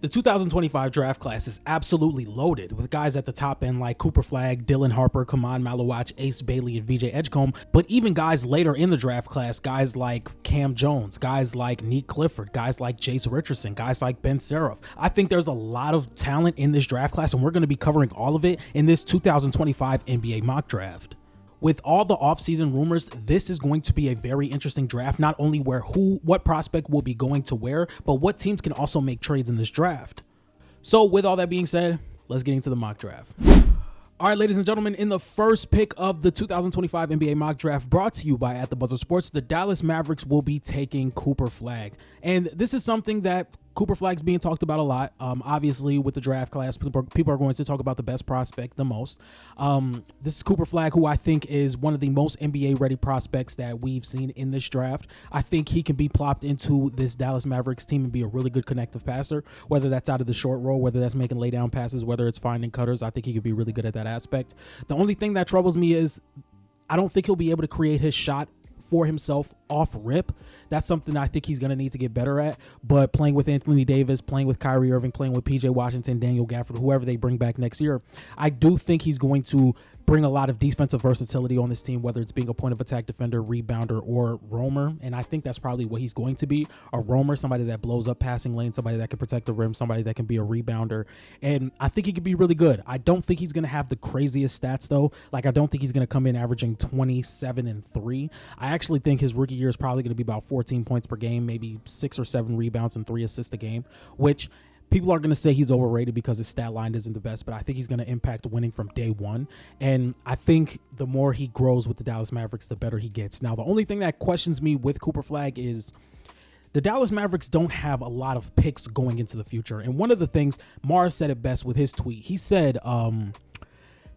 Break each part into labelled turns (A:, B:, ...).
A: The 2025 draft class is absolutely loaded with guys at the top end like Cooper Flagg, Dylan Harper, Kaman Malawach, Ace Bailey, and VJ Edgecombe, but even guys later in the draft class, guys like Cam Jones, guys like Neek Clifford, guys like Jace Richardson, guys like Ben Seraph. I think there's a lot of talent in this draft class, and we're going to be covering all of it in this 2025 NBA mock draft. With all the offseason rumors, this is going to be a very interesting draft, not only where what prospect will be going to where, but what teams can also make trades in this draft. So with all that being said, let's get into the mock draft. All right, ladies and gentlemen, in the first pick of the 2025 NBA mock draft brought to you by At The Buzzer Sports, the Dallas Mavericks will be taking Cooper Flagg. And this is something that Cooper Flagg's being talked about a lot. Obviously, with the draft class, people are going to talk about the best prospect the most. This is Cooper Flagg, who I think is one of the most NBA-ready prospects that we've seen in this draft. I think he can be plopped into this Dallas Mavericks team and be a really good connective passer, whether that's out of the short roll, whether that's making lay-down passes, whether it's finding cutters. I think he could be really good at that aspect. The only thing that troubles me is I don't think he'll be able to create his shot for himself off rip. That's something I think he's going to need to get better at. But playing with Anthony Davis, playing with Kyrie Irving, playing with PJ Washington, Daniel Gafford, whoever they bring back next year, I do think he's going to bring a lot of defensive versatility on this team, whether it's being a point of attack defender, rebounder, or roamer. And I think that's probably what he's going to be, a roamer, somebody that blows up passing lane, somebody that can protect the rim, somebody that can be a rebounder. And I think he could be really good. I don't think he's going to have the craziest stats though. Like, I don't think he's going to come in averaging 27 and 3. I actually think his rookie year is probably going to be about 14 points per game, maybe 6 or 7 rebounds and 3 assists a game, which people are going to say he's overrated because his stat line isn't the best, but I think he's going to impact winning from day one. And I think the more he grows with the Dallas Mavericks, the better he gets. Now, the only thing that questions me with Cooper Flagg is the Dallas Mavericks don't have a lot of picks going into the future. And one of the things, Mars said it best with his tweet. He said,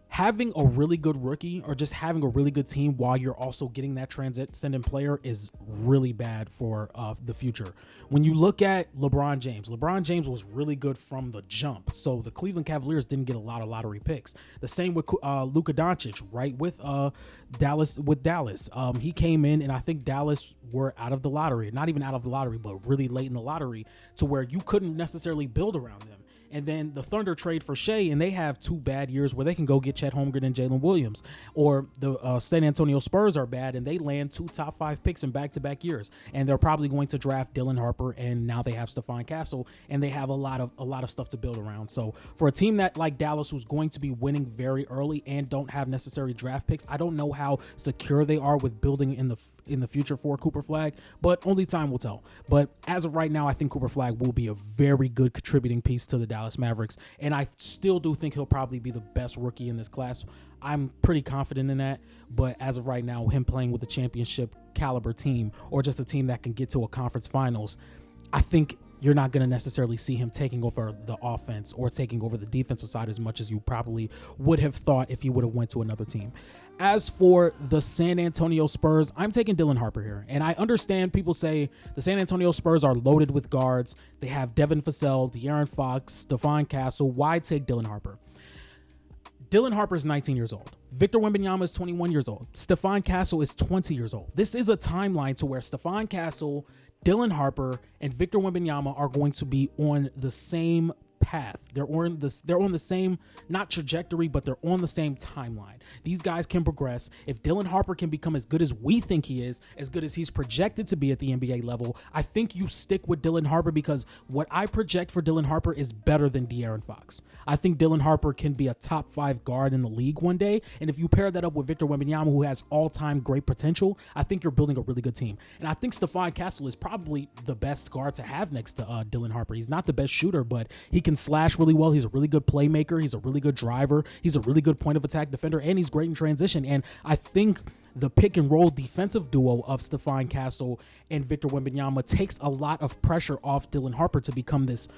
A: having a really good rookie or just having a really good team while you're also getting that transcendent player is really bad for the future. When you look at LeBron James was really good from the jump. So the Cleveland Cavaliers didn't get a lot of lottery picks. The same with Luka Doncic, right? With Dallas. He came in and I think Dallas were out of the lottery, not even out of the lottery, but really late in the lottery to where you couldn't necessarily build around them. And then the Thunder trade for Shea, and they have 2 bad years where they can go get Chet Holmgren and Jalen Williams. Or the San Antonio Spurs are bad, and they land 2 top 5 picks in back-to-back years. And they're probably going to draft Dylan Harper, and now they have Stephon Castle, and they have a lot of stuff to build around. So for a team that like Dallas, who's going to be winning very early and don't have necessary draft picks, I don't know how secure they are with building in the future for Cooper Flagg, but only time will tell. But as of right now, I think Cooper Flagg will be a very good contributing piece to the Dallas Mavericks, and I still do think he'll probably be the best rookie in this class. I'm pretty confident in that, but as of right now, him playing with a championship caliber team or just a team that can get to a conference finals, I think you're not going to necessarily see him taking over the offense or taking over the defensive side as much as you probably would have thought if he would have went to another team. As for the San Antonio Spurs, I'm taking Dylan Harper here. And I understand people say the San Antonio Spurs are loaded with guards. They have Devin Vassell, De'Aaron Fox, Stephon Castle. Why take Dylan Harper? Dylan Harper is 19 years old. Victor Wembanyama is 21 years old. Stephon Castle is 20 years old. This is a timeline to where Stephon Castle, Dylan Harper, and Victor Wembanyama are going to be on the same path. They're on the same, not trajectory, but they're on the same timeline. These guys can progress. If Dylan Harper can become as good as we think he is, as good as he's projected to be at the NBA level, I think you stick with Dylan Harper because what I project for Dylan Harper is better than De'Aaron Fox. I think Dylan Harper can be a top 5 guard in the league one day, and if you pair that up with Victor Wembanyama, who has all-time great potential, I think you're building a really good team. And I think Stephon Castle is probably the best guard to have next to Dylan Harper. He's not the best shooter, but he can slash really well. He's a really good playmaker. He's a really good driver. He's a really good point of attack defender, and he's great in transition. And I think the pick and roll defensive duo of Stephon Castle and Victor Wembanyama takes a lot of pressure off Dylan Harper to become this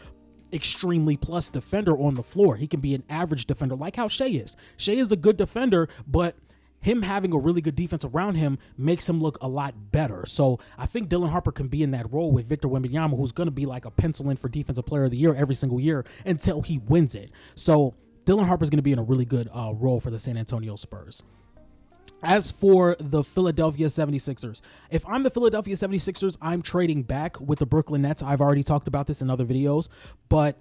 A: extremely plus defender on the floor. He can be an average defender like how Shea is. Shea is a good defender, but him having a really good defense around him makes him look a lot better. So I think Dylan Harper can be in that role with Victor Wembanyama, who's going to be like a pencil in for Defensive Player of the Year every single year until he wins it. So Dylan Harper is going to be in a really good role for the San Antonio Spurs. As for the Philadelphia 76ers, if I'm the Philadelphia 76ers, I'm trading back with the Brooklyn Nets. I've already talked about this in other videos, but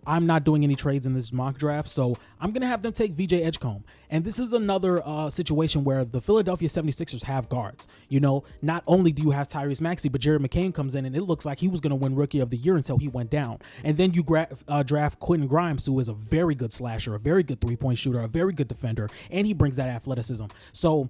A: I'm not doing any trades in this mock draft, so I'm going to have them take VJ Edgecombe. And this is another situation where the Philadelphia 76ers have guards. You know, not only do you have Tyrese Maxey, but Jared McCain comes in, and it looks like he was going to win Rookie of the Year until he went down. And then you draft Quentin Grimes, who is a very good slasher, a very good three-point shooter, a very good defender, and he brings that athleticism. So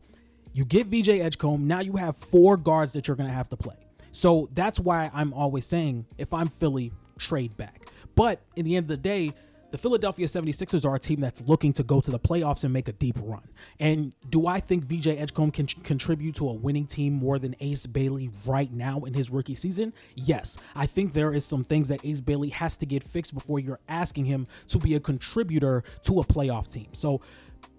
A: you get VJ Edgecombe. Now you have 4 guards that you're going to have to play. So that's why I'm always saying, if I'm Philly, trade back. But in the end of the day, the Philadelphia 76ers are a team that's looking to go to the playoffs and make a deep run. And do I think VJ Edgecombe can contribute to a winning team more than Ace Bailey right now in his rookie season? Yes. I think there is some things that Ace Bailey has to get fixed before you're asking him to be a contributor to a playoff team. So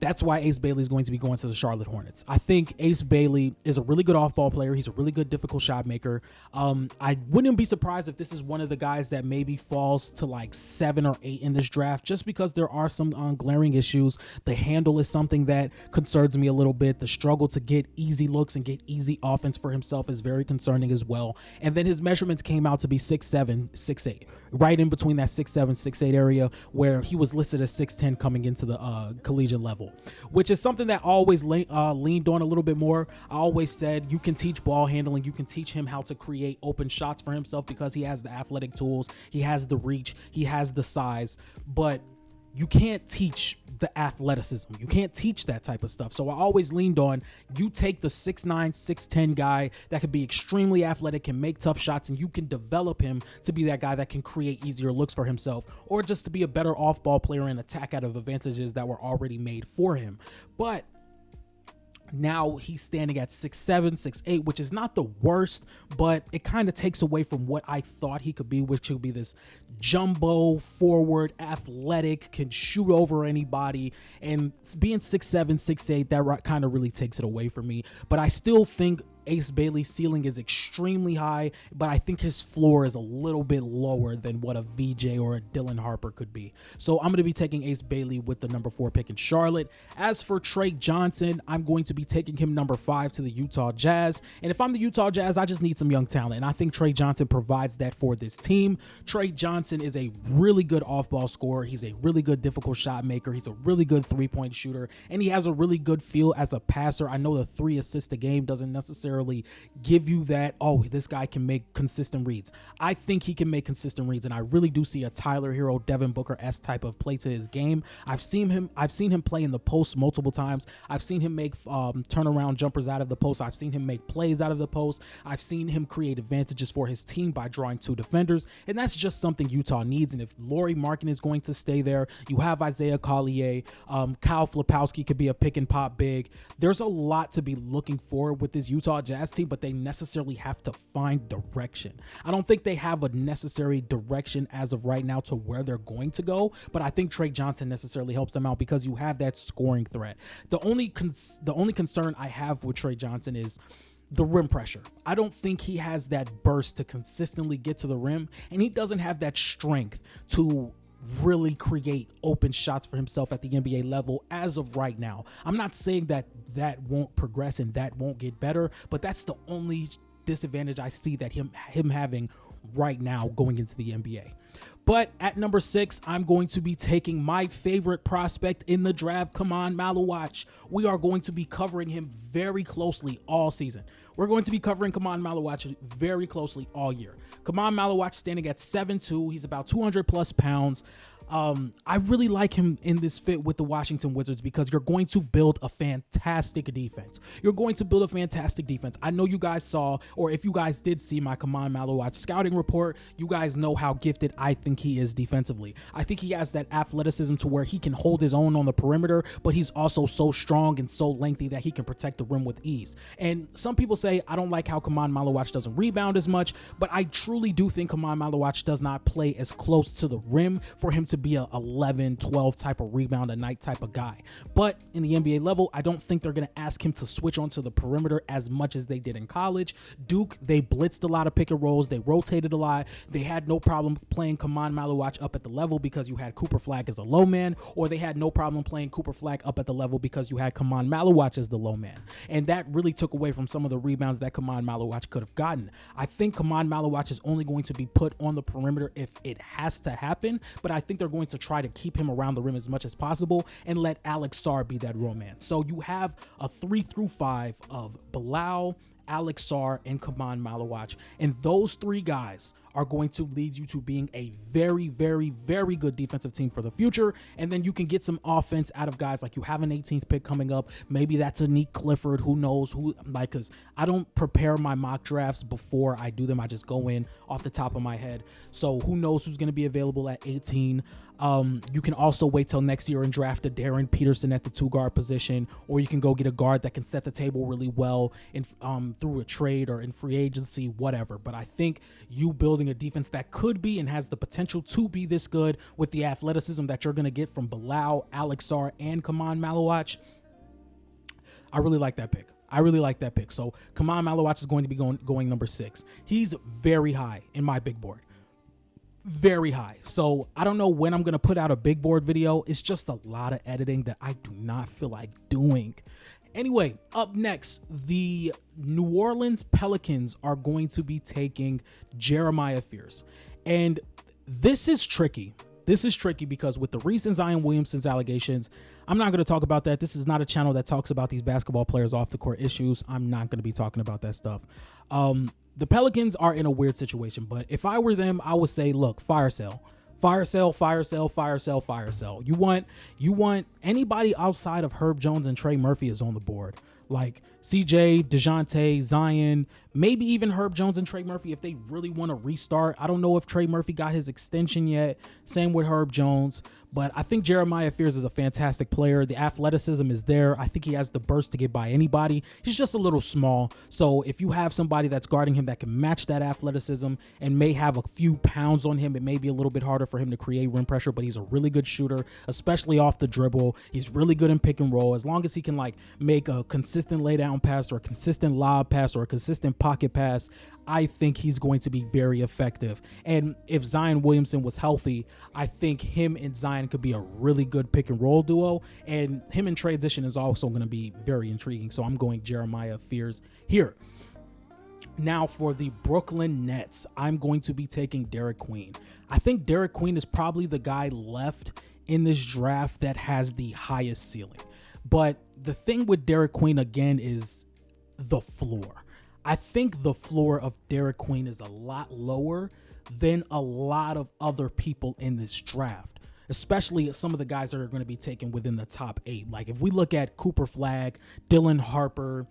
A: that's why Ace Bailey is going to be going to the Charlotte Hornets. I think Ace Bailey is a really good off-ball player. He's a really good difficult shot maker. I wouldn't be surprised if this is one of the guys that maybe falls to like 7 or 8 in this draft, just because there are some glaring issues. The handle is something that concerns me a little bit. The struggle to get easy looks and get easy offense for himself is very concerning as well. And then his measurements came out to be 6'7", 6'8", right in between that 6'7", 6'8" area, where he was listed as 6'10" coming into the collegiate level, which is something that I always leaned on a little bit more. I always said you can teach ball handling. You can teach him how to create open shots for himself because he has the athletic tools. He has the reach. He has the size. But you can't teach the athleticism. You can't teach that type of stuff. So I always leaned on, you take the 6'9", 6'10" guy that can be extremely athletic, can make tough shots, and you can develop him to be that guy that can create easier looks for himself, or just to be a better off-ball player and attack out of advantages that were already made for him. But now he's standing at 6'7", 6'8", which is not the worst, but it kind of takes away from what I thought he could be, which would be this jumbo forward, athletic, can shoot over anybody. And being 6'7", 6'8", that kind of really takes it away from me. But I still think Ace Bailey's ceiling is extremely high, but I think his floor is a little bit lower than what a VJ or a Dylan Harper could be. So I'm going to be taking Ace Bailey with the number 4 pick in Charlotte. As for Trey Johnson, I'm going to be taking him number 5 to the Utah Jazz. And if I'm the Utah Jazz, I just need some young talent. And I think Trey Johnson provides that for this team. Trey Johnson is a really good off-ball scorer. He's a really good difficult shot maker. He's a really good three-point shooter. And he has a really good feel as a passer. I know the 3 assists a game doesn't necessarily give you that, oh, this guy can make consistent reads. I think he can make consistent reads, and I really do see a Tyler Hero, Devin Booker-esque type of play to his game. I've seen him play in the post multiple times. I've seen him make turnaround jumpers out of the post. I've seen him make plays out of the post. I've seen him create advantages for his team by drawing 2 defenders, and that's just something Utah needs. And if Lauri Markkanen is going to stay there, you have Isaiah Collier, Kyle Flipowski could be a pick and pop big. There's a lot to be looking for with this Utah Jazz team, but they necessarily have to find direction. I don't think they have a necessary direction as of right now to where they're going to go, but I think Trey Johnson necessarily helps them out because you have that scoring threat. The only concern I have with Trey Johnson is the rim pressure. I don't think he has that burst to consistently get to the rim, and he doesn't have that strength to really create open shots for himself at the NBA level as of right now. I'm not saying that won't progress and that won't get better, but that's the only disadvantage I see that him having right now going into the NBA. But at number 6, I'm going to be taking my favorite prospect in the draft, Kaman Maluach. We are going to be covering him very closely all season. We're going to be covering Kaman Maluach very closely all year. Kaman Maluach standing at 7'2". He's about 200 plus pounds. I really like him in this fit with the Washington Wizards because you're going to build a fantastic defense. I know you guys saw, or if you guys did see my Kaman Maluach scouting report, you guys know how gifted I think he is defensively. I think he has that athleticism to where he can hold his own on the perimeter, but he's also so strong and so lengthy that he can protect the rim with ease. And some people say, I don't like how Kaman Maluach doesn't rebound as much, but I truly do think Kaman Maluach does not play as close to the rim for him to be a 11, 12 type of rebound a night type of guy. But in the NBA level, I don't think they're going to ask him to switch onto the perimeter as much as they did in college. Duke, they blitzed a lot of pick and rolls. They rotated a lot. They had no problem playing Kaman Maluach up at the level because you had Cooper Flagg as a low man, or they had no problem playing Cooper Flagg up at the level because you had Kaman Maluach as the low man. And that really took away from some of the rebounds that Kaman Maluach could have gotten. I think Kaman Maluach is only going to be put on the perimeter if it has to happen, but I think they're they're going to try to keep him around the rim as much as possible and let Alex Sarr be that roll man. So you have a 3 through 5 of Bilal, Alex Sarr, and Kaman Malawach. And those three guys are going to lead you to being a very, very, very good defensive team for the future. And then you can get some offense out of guys like you have an 18th pick coming up. Maybe that's a Nick Clifford. Who knows who, like, because I don't prepare my mock drafts before I do them. I just go in off the top of my head. So who knows who's going to be available at 18. You can also wait till next year and draft a Darren Peterson at the 2-guard position, or you can go get a guard that can set the table really well in through a trade or in free agency, whatever. But I think you building a defense that could be and has the potential to be this good with the athleticism that you're going to get from Bilal, Alex Sarr, and Kaman Malawach, I really like that pick. So Kaman Malawach is going to be going number 6. He's very high in my big board. Very high. So I don't know when I'm going to put out a big board video. It's just a lot of editing that I do not feel like doing. Anyway, up next, the New Orleans Pelicans are going to be taking Jeremiah Fears. And this is tricky. This is tricky because with the recent Zion Williamson's allegations, I'm not going to talk about that. This is not a channel that talks about these basketball players off the court issues. I'm not going to be talking about that stuff. The Pelicans are in a weird situation, but if I were them, I would say, look, fire sale. Fire sale, fire sale, fire sale, fire sale. You want anybody outside of Herb Jones and Trey Murphy is on the board. Like CJ, DeJounte, Zion, maybe even Herb Jones and Trey Murphy if they really want to restart. I don't know if Trey Murphy got his extension yet. Same with Herb Jones. But I think Jeremiah Fears is a fantastic player. The athleticism is there. I think he has the burst to get by anybody. He's just a little small. So if you have somebody that's guarding him that can match that athleticism and may have a few pounds on him, it may be a little bit harder for him to create rim pressure, but he's a really good shooter, especially off the dribble. He's really good in pick and roll. As long as he can like make a consistent lay down pass or a consistent lob pass or a consistent pocket pass, I think he's going to be very effective. And if Zion Williamson was healthy, I think him and Zion could be a really good pick and roll duo. And him in transition is also going to be very intriguing. So I'm going Jeremiah Fears here. Now for the Brooklyn Nets, I'm going to be taking Derek Queen. I think Derek Queen is probably the guy left in this draft that has the highest ceiling. But the thing with Derek Queen, again, is the floor. I think the floor of Derek Queen is a lot lower than a lot of other people in this draft, especially some of the guys that are going to be taken within the top 8. Like if we look at Cooper Flagg, Dylan Harper,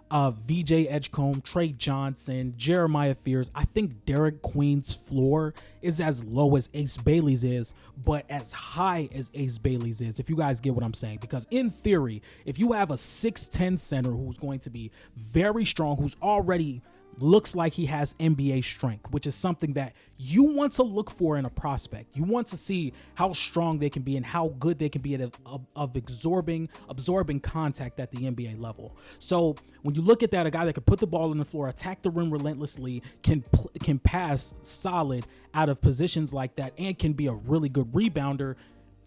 A: VJ Edgecombe, Trey Johnson, Jeremiah Fears, I think Derek Queen's floor is as low as Ace Bailey's is, but as high as Ace Bailey's is, if you guys get what I'm saying. Because in theory, if you have a 6'10 center who's going to be very strong, who's already looks like he has NBA strength, which is something that you want to look for in a prospect. You want to see how strong they can be and how good they can be at absorbing contact at the NBA level. So when you look at that, a guy that can put the ball on the floor, attack the rim relentlessly, can pass solid out of positions like that, and can be a really good rebounder,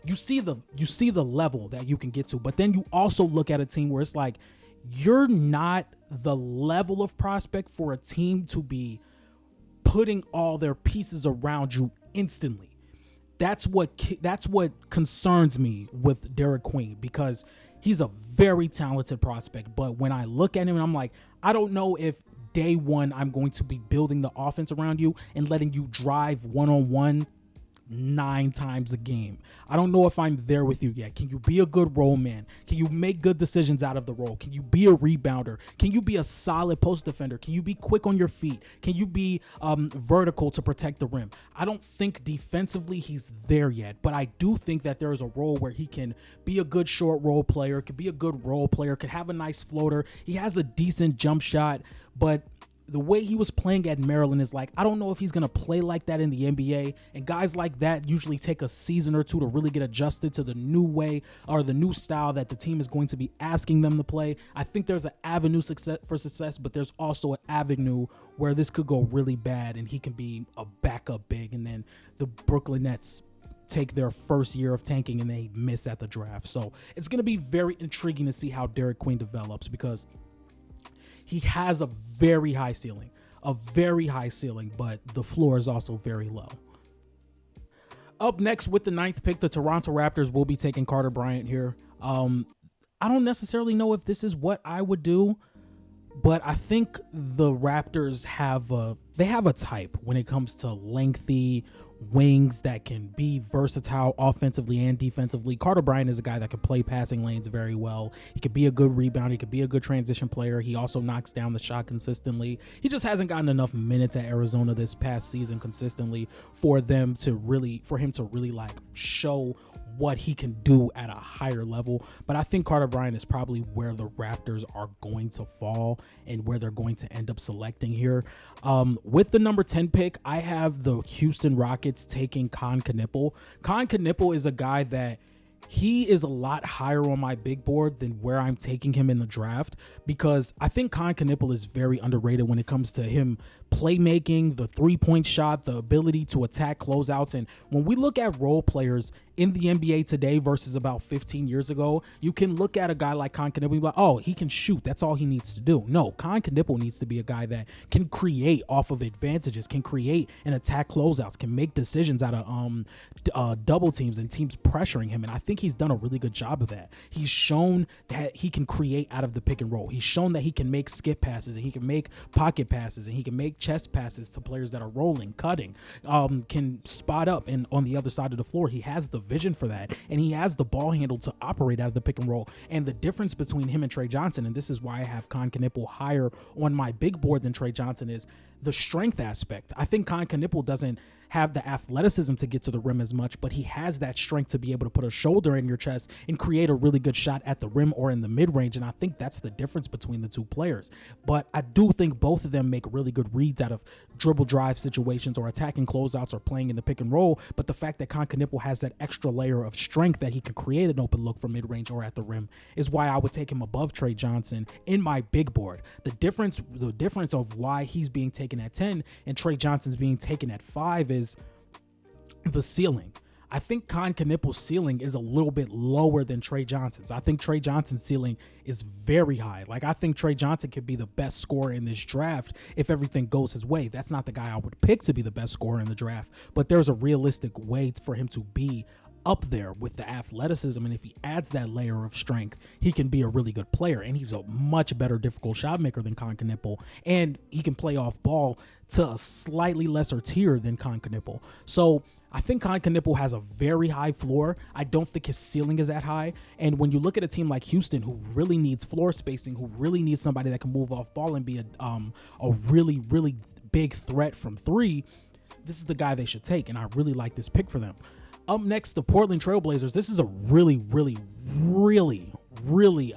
A: you see the level that you can get to. But then you also look at a team where it's like, you're not the level of prospect for a team to be putting all their pieces around you instantly. That's what concerns me with Derek Queen, because he's a very talented prospect. But when I look at him and I'm like, I don't know if day one I'm going to be building the offense around you and letting you drive one-on-one 9 times a game. I don't know if I'm there with you yet. Can you be a good role man? Can you make good decisions out of the role? Can you be a rebounder? Can you be a solid post defender? Can you be quick on your feet? Can you be vertical to protect the rim? I don't think defensively he's there yet, but I do think that there is a role where he can be a good short role player, could be a good role player, could have a nice floater. He has a decent jump shot, but the way he was playing at Maryland is like, I don't know if he's going to play like that in the NBA. And guys like that usually take a season or two to really get adjusted to the new way or the new style that the team is going to be asking them to play. I think there's an avenue for success, but there's also an avenue where this could go really bad and he can be a backup big. And then the Brooklyn Nets take their first year of tanking and they miss at the draft. So it's going to be very intriguing to see how Derek Queen develops, because he has a very high ceiling, but the floor is also very low. Up next with the 9th pick, the Toronto Raptors will be taking Carter Bryant here. I don't necessarily know if this is what I would do, but I think the Raptors have a type when it comes to lengthy wings that can be versatile offensively and defensively. Carter Bryant is a guy that can play passing lanes very well. He could be a good rebounder. He could be a good transition player. He also knocks down the shot consistently. He just hasn't gotten enough minutes at Arizona this past season consistently for him to really like show what he can do at a higher level. But I think Carter Bryant is probably where the Raptors are going to fall and where they're going to end up selecting here. With the number 10 pick, I have the Houston Rockets taking Con Knippel. Con Knippel is a guy that he is a lot higher on my big board than where I'm taking him in the draft, because I think Con Knippel is very underrated when it comes to him playmaking, the three-point shot, the ability to attack closeouts. And when we look at role players in the NBA today versus about 15 years ago, you can look at a guy like Con Knippel and be like, oh, he can shoot. That's all he needs to do. No, Con Knippel needs to be a guy that can create off of advantages, can create and attack closeouts, can make decisions out of double teams and teams pressuring him. And I think he's done a really good job of that. He's shown that he can create out of the pick and roll. He's shown that he can make skip passes and he can make pocket passes and he can make chest passes to players that are rolling, cutting, can spot up and on the other side of the floor. He has the vision for that, and he has the ball handle to operate out of the pick and roll. And the difference between him and Trey Johnson, and this is why I have Con Knippel higher on my big board than Trey Johnson, is the strength aspect. I think Con Knippel doesn't have the athleticism to get to the rim as much, but he has that strength to be able to put a shoulder in your chest and create a really good shot at the rim or in the mid-range. And I think that's the difference between the two players. But I do think both of them make really good reads out of dribble drive situations or attacking closeouts or playing in the pick and roll. But the fact that Con Knippel has that extra layer of strength that he can create an open look from mid-range or at the rim is why I would take him above Trey Johnson in my big board. The difference of why he's being taken at 10 and Trey Johnson's being taken at 5 is the ceiling. I think Con Knippel's ceiling is a little bit lower than Trey Johnson's. I think Trey Johnson's ceiling is very high. Like, I think Trey Johnson could be the best scorer in this draft if everything goes his way. That's not the guy I would pick to be the best scorer in the draft, but there's a realistic way for him to be up there with the athleticism, and if he adds that layer of strength, he can be a really good player. And he's a much better difficult shot maker than Con Knippel, and he can play off ball to a slightly lesser tier than Con Knippel. So I think Con Knippel has a very high floor. I don't think his ceiling is that high. And when you look at a team like Houston, who really needs floor spacing, who really needs somebody that can move off ball and be a really, really big threat from three, this is the guy they should take. And I really like this pick for them. Up next, the Portland Trailblazers. This is a really, really, really, really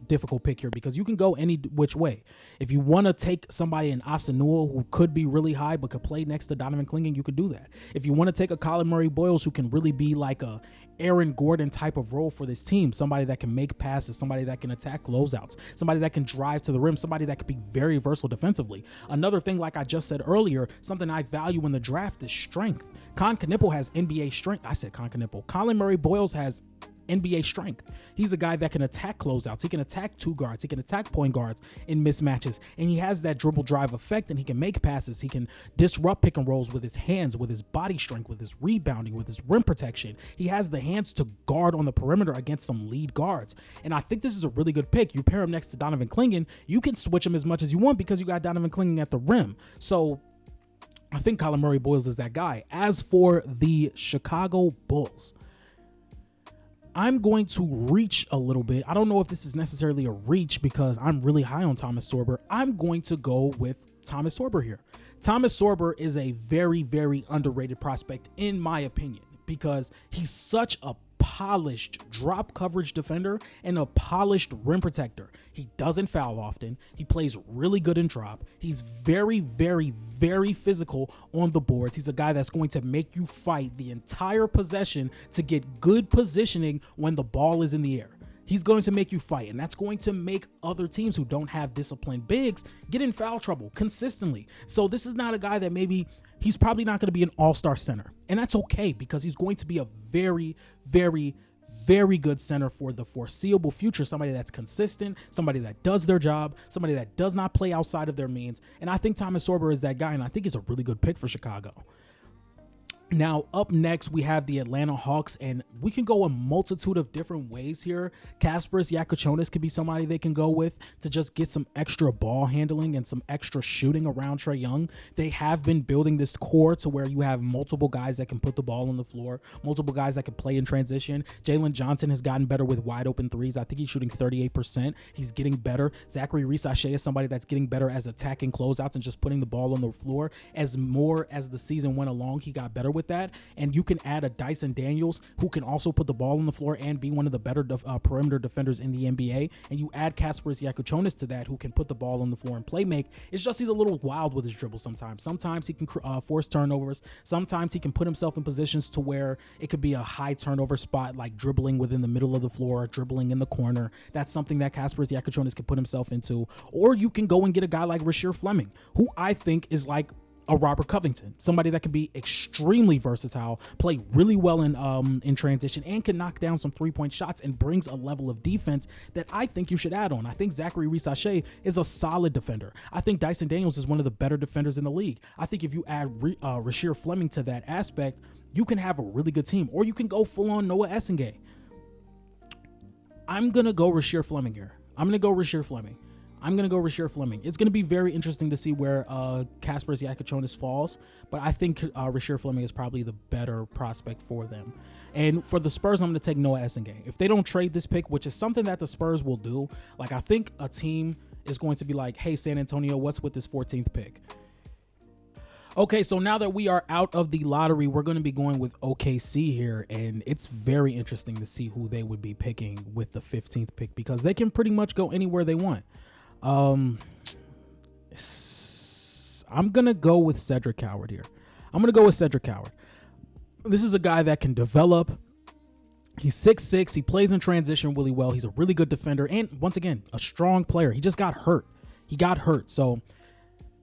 A: difficult pick here because you can go any which way. If you want to take somebody in Asanua who could be really high but could play next to Donovan Clingan, you could do that. If you want to take a Colin Murray Boyles who can really be like a Aaron Gordon type of role for this team, somebody that can make passes, somebody that can attack closeouts, somebody that can drive to the rim, somebody that could be very versatile defensively. Another thing, like I just said earlier, something I value in the draft is strength. Con Knippel has NBA strength. I said Con Knippel. Colin Murray Boyles has NBA strength. He's a guy that can attack closeouts. He can attack two guards. He can attack point guards in mismatches. And he has that dribble drive effect, and he can make passes. He can disrupt pick and rolls with his hands, with his body strength, with his rebounding, with his rim protection. He has the hands to guard on the perimeter against some lead guards. And I think this is a really good pick. You pair him next to Donovan Clingan, you can switch him as much as you want because you got Donovan Clingan at the rim. So I think Colin Murray Boyles is that guy. As for the Chicago Bulls, I'm going to reach a little bit. I don't know if this is necessarily a reach because I'm really high on Thomas Sorber. I'm going to go with Thomas Sorber here. Thomas Sorber is a very, very underrated prospect in my opinion because he's such a polished drop coverage defender and a polished rim protector. He doesn't foul often. He plays really good in drop. He's very, very, very physical on the boards. He's a guy that's going to make you fight the entire possession to get good positioning when the ball is in the air. He's going to make you fight, and that's going to make other teams who don't have disciplined bigs get in foul trouble consistently. So this is not a guy that he's probably not going to be an all-star center, and that's okay because he's going to be a very, very, very good center for the foreseeable future. Somebody that's consistent, somebody that does their job, somebody that does not play outside of their means. And I think Thomas Sorber is that guy, and I think he's a really good pick for Chicago. Now, up next, we have the Atlanta Hawks, and we can go a multitude of different ways here. Kasparas Jakučionis could be somebody they can go with to just get some extra ball handling and some extra shooting around Trae Young. They have been building this core to where you have multiple guys that can put the ball on the floor, multiple guys that can play in transition. Jalen Johnson has gotten better with wide open threes. I think he's shooting 38%. He's getting better. Zachary Risachet is somebody that's getting better as attacking closeouts and just putting the ball on the floor. As more as the season went along, he got better with that. And you can add a Dyson Daniels who can also put the ball on the floor and be one of the better perimeter defenders in the NBA. And you add Kasparas Jakučionis to that, who can put the ball on the floor and play make. It's just he's a little wild with his dribble sometimes. Sometimes he can force turnovers. Sometimes he can put himself in positions to where it could be a high turnover spot, like dribbling within the middle of the floor, dribbling in the corner. That's something that Kasparas Jakučionis can put himself into. Or you can go and get a guy like Rasheer Fleming, who I think is like a Robert Covington, somebody that can be extremely versatile, play really well in transition, and can knock down some three-point shots and brings a level of defense that I think you should add on. I think Zachary Risachet is a solid defender. I think Dyson Daniels is one of the better defenders in the league. I think if you add Rasheer Fleming to that aspect, you can have a really good team. Or you can go full-on Noah Essengay. I'm going to go Rasheer Fleming here. I'm going to go Rasheer Fleming. It's going to be very interesting to see where Kasparas Jakučionis falls, but I think Rasheer Fleming is probably the better prospect for them. And for the Spurs, I'm going to take Noah Essengay. If they don't trade this pick, which is something that the Spurs will do, like I think a team is going to be like, hey, San Antonio, what's with this 14th pick? Okay, so now that we are out of the lottery, we're going to be going with OKC here, and it's very interesting to see who they would be picking with the 15th pick because they can pretty much go anywhere they want. I'm gonna go with Cedric Howard here. This is a guy that can develop. He's 6'6". He plays in transition really well. He's a really good defender, and once again, a strong player. He just got hurt. So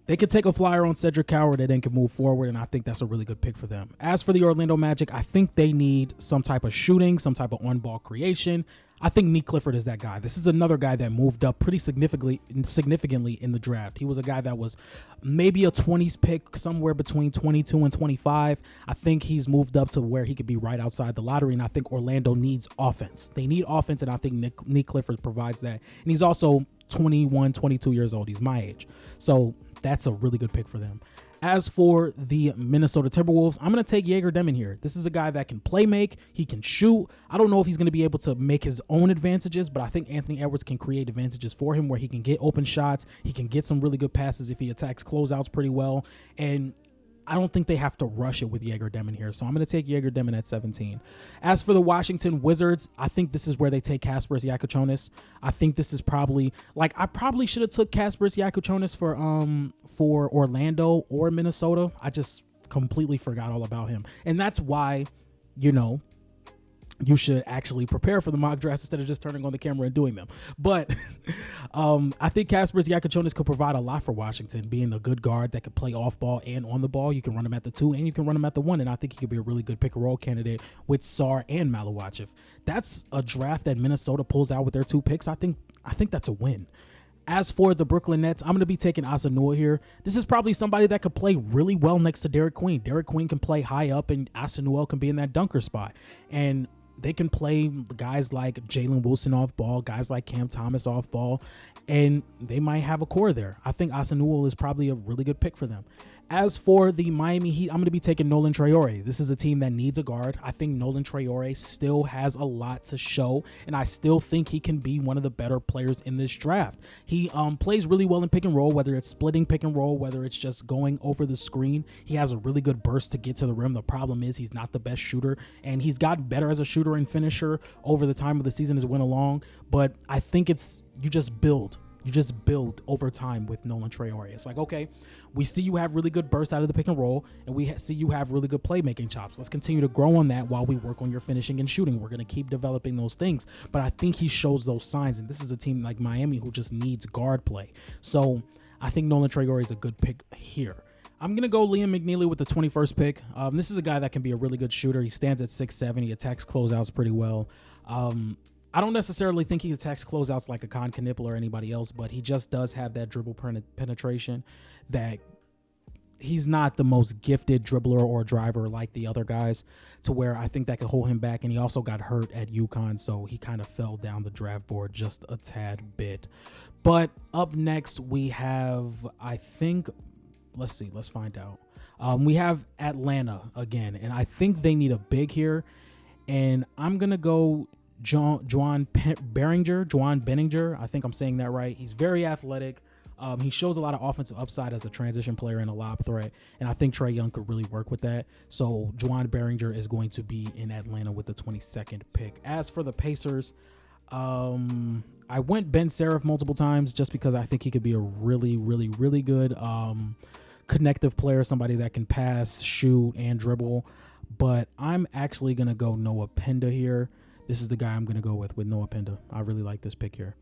A: they could take a flyer on Cedric Howard and then can move forward, and I think that's a really good pick for them. As for the Orlando Magic, I think they need some type of shooting, some type of on-ball creation. I think Nick Clifford is that guy. This is another guy that moved up pretty significantly in the draft. He was a guy that was maybe a 20s pick, somewhere between 22 and 25. I think he's moved up to where he could be right outside the lottery, and I think Orlando needs offense. They need offense, and I think Nick Clifford provides that. And he's also 21, 22 years old. He's my age. So that's a really good pick for them. As for the Minnesota Timberwolves, I'm going to take Jaeger Demon here. This is a guy that can play make. He can shoot. I don't know if he's going to be able to make his own advantages, but I think Anthony Edwards can create advantages for him where he can get open shots. He can get some really good passes if he attacks closeouts pretty well. And I don't think they have to rush it with Jaeger Demon here, so I'm going to take Jaeger Demon at 17. As for the Washington Wizards, I think this is where they take Kasparas Jakučionis. I think this is probably, like, I probably should have took Kasparas Jakučionis for Orlando or Minnesota. I just completely forgot all about him, and that's why, you should actually prepare for the mock drafts instead of just turning on the camera and doing them. But I think Kasparas Jakučionis could provide a lot for Washington, being a good guard that could play off ball and on the ball. You can run him at the 2 and you can run him at the 1, and I think he could be a really good pick and roll candidate with Sarr and Malawach. If that's a draft that Minnesota pulls out with their 2 picks, I think that's a win. As for the Brooklyn Nets, I'm going to be taking Asanua here. This is probably somebody that could play really well next to Derek Queen. Derek Queen can play high up, and Asanua can be in that dunker spot. And they can play guys like Jalen Wilson off ball, guys like Cam Thomas off ball, and they might have a core there. I think Asanua is probably a really good pick for them. As for the Miami Heat, I'm going to be taking Nolan Traore. This is a team that needs a guard. I think Nolan Traore still has a lot to show, and I still think he can be one of the better players in this draft. He plays really well in pick and roll, whether it's splitting pick and roll, whether it's just going over the screen. He has a really good burst to get to the rim. The problem is he's not the best shooter, and he's gotten better as a shooter and finisher over the time of the season as it went along, but I think you just build over time with Nolan Traore. It's like, okay, we see you have really good bursts out of the pick and roll, and we see you have really good playmaking chops. Let's continue to grow on that while we work on your finishing and shooting. We're going to keep developing those things, but I think he shows those signs, and this is a team like Miami who just needs guard play. So I think Nolan Traore is a good pick here. I'm going to go Liam McNeely with the 21st pick. This is a guy that can be a really good shooter. He stands at 6'7". He attacks closeouts pretty well. I don't necessarily think he attacks closeouts like a Con Knipple or anybody else, but he just does have that dribble penetration that he's not the most gifted dribbler or driver like the other guys, to where I think that could hold him back. And he also got hurt at UConn, so he kind of fell down the draft board just a tad bit. But up next we have, I think, let's see, let's find out. We have Atlanta again, and I think they need a big here. And I'm gonna go Juan Benninger. I think I'm saying that right. He's very athletic. He shows a lot of offensive upside as a transition player and a lob threat, and I think Trae Young could really work with that. So Juan Behringer is going to be in Atlanta with the 22nd pick. As for the Pacers, I went Ben Seraph multiple times just because I think he could be a really, really, really good connective player, somebody that can pass, shoot, and dribble. But I'm actually going to go Noah Penda here. This is the guy I'm going to go with Noah Penda. I really like this pick here.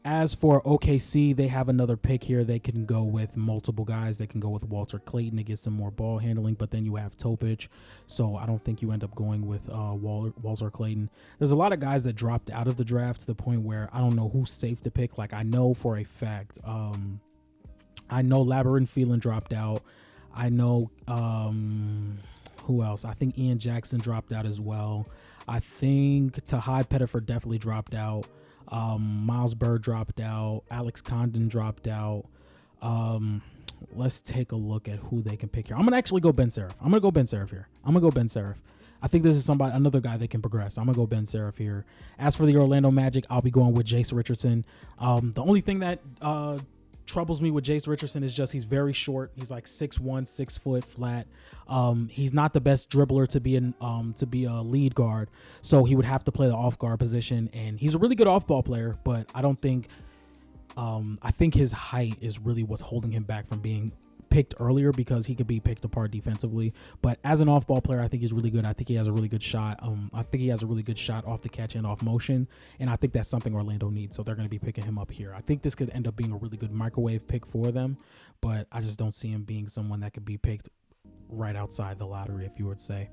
A: As for OKC, they have another pick here. They can go with multiple guys. They can go with Walter Clayton to get some more ball handling, but then you have Topic. So I don't think you end up going with Walter Clayton. There's a lot of guys that dropped out of the draft to the point where I don't know who's safe to pick. Like, I know for a fact, I know Labyrinth Phelan dropped out. I know, who else? I think Ian Jackson dropped out as well. I think Tahai Pettiford definitely dropped out. Miles Bird dropped out. Alex Condon dropped out. Let's take a look at who they can pick here. I'm gonna actually go Ben Seraph. I'm gonna go Ben Seraph here. I think this is another guy that can progress. I'm gonna go Ben Seraph here. As for the Orlando Magic, I'll be going with Jace Richardson. The only thing that troubles me with Jace Richardson is just he's very short. He's like 6'1", 6 foot flat. He's not the best dribbler to be a lead guard, so he would have to play the off guard position. And he's a really good off ball player, but I don't think. I think his height is really what's holding him back from being picked earlier, because he could be picked apart defensively. But as an off ball player, I think he's really good. I think he has a really good shot. I think he has a really good shot off the catch and off motion, and I think that's something Orlando needs. So they're going to be picking him up here. I think this could end up being a really good microwave pick for them, but I just don't see him being someone that could be picked right outside the lottery, if you would say.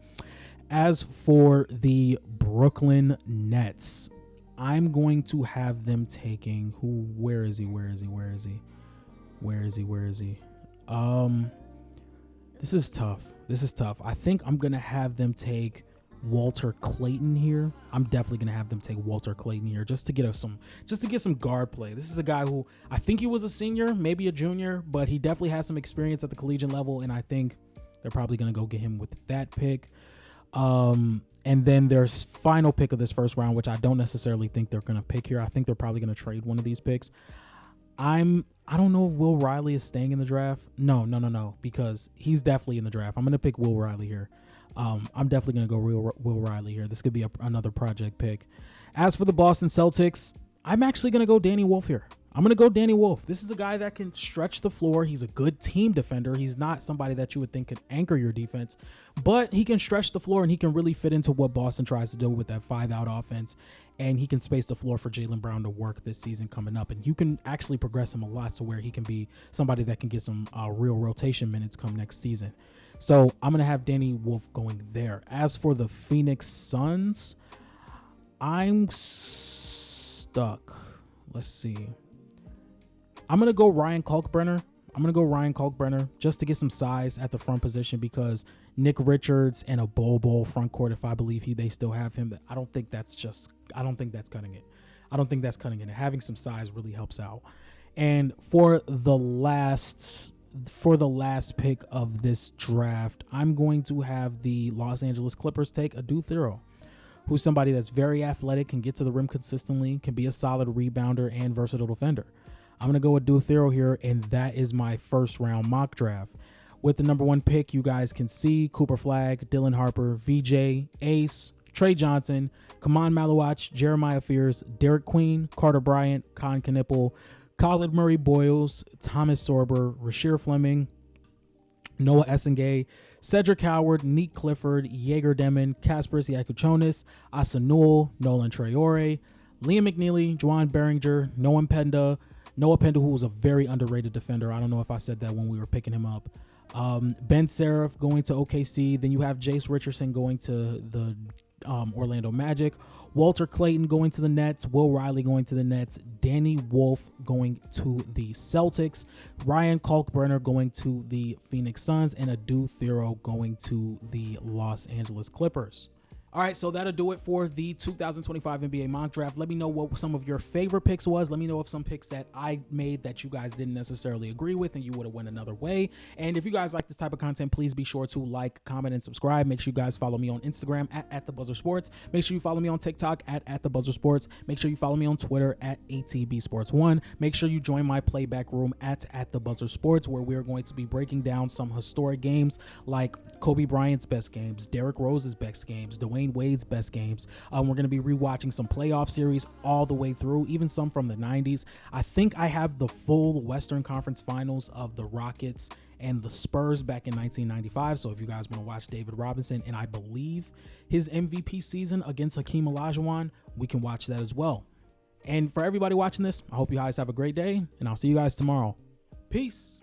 A: As for the Brooklyn Nets, I'm going to have them taking where is he? This is tough. I think I'm going to have them take Walter Clayton here. I'm definitely going to have them take Walter Clayton here just to get some guard play. This is a guy who I think he was a senior, maybe a junior, but he definitely has some experience at the collegiate level, and I think they're probably going to go get him with that pick. And then their final pick of this first round, which I don't necessarily think they're going to pick here. I think they're probably going to trade one of these picks. I don't know if Will Riley is staying in the draft. No, because he's definitely in the draft. I'm going to pick Will Riley here. I'm definitely going to go Will Riley here. This could be another project pick. As for the Boston Celtics, I'm actually going to go Danny Wolf here. I'm going to go Danny Wolf. This is a guy that can stretch the floor. He's a good team defender. He's not somebody that you would think could anchor your defense, but he can stretch the floor and he can really fit into what Boston tries to do with that 5-out offense, and he can space the floor for Jaylen Brown to work this season coming up. And you can actually progress him a lot to where he can be somebody that can get some real rotation minutes come next season. So I'm going to have Danny Wolf going there. As for the Phoenix Suns, I'm stuck. Let's see. I'm going to go Ryan Kalkbrenner just to get some size at the front position, because Nick Richards and a Bol front court, if I believe they still have him, I don't think that's cutting it. Having some size really helps out. And for the last pick of this draft, I'm going to have the Los Angeles Clippers take Adu Thero, who's somebody that's very athletic, can get to the rim consistently, can be a solid rebounder and versatile defender. I'm going to go with Adu Thero here, and that is my first round mock draft. With the number 1 pick, you guys can see Cooper Flagg, Dylan Harper, VJ, Ace, Trey Johnson, Kaman Maluach, Jeremiah Fears, Derek Queen, Carter Bryant, Con Knipple, Colin Murray Boyles, Thomas Sorber, Rasheer Fleming, Noah Essengay, Cedric Howard, Neek Clifford, Jaeger Demon, Kasparis Yakuchonis, Asanul, Nolan Traore, Liam McNeely, Juwan Behringer, Noah Penda, who was a very underrated defender. I don't know if I said that when we were picking him up. Ben Seraph going to OKC. Then you have Jace Richardson going to the Orlando Magic. Walter Clayton going to the Nets. Will Riley going to the Nets. Danny Wolf going to the Celtics. Ryan Kalkbrenner going to the Phoenix Suns. And Adu Thero going to the Los Angeles Clippers. All right, so that'll do it for the 2025 NBA mock draft. Let me know what some of your favorite picks was. Let me know if some picks that I made that you guys didn't necessarily agree with and you would have went another way. And if you guys like this type of content, please be sure to like, comment, and subscribe. Make sure you guys follow me on Instagram at the Buzzer Sports. Make sure you follow me on TikTok at the Buzzer Sports. Make sure you follow me on Twitter at ATB Sports 1. Make sure you join my playback room at the Buzzer Sports, where we're going to be breaking down some historic games like Kobe Bryant's best games, Derrick Rose's best games, Dwayne Wade's best games. We're going to be rewatching some playoff series all the way through, even some from the 90s. I think I have the full Western Conference Finals of the Rockets and the Spurs back in 1995. So if you guys want to watch David Robinson and I believe his MVP season against Hakeem Olajuwon, we can watch that as well. And for everybody watching this, I hope you guys have a great day, and I'll see you guys tomorrow. Peace.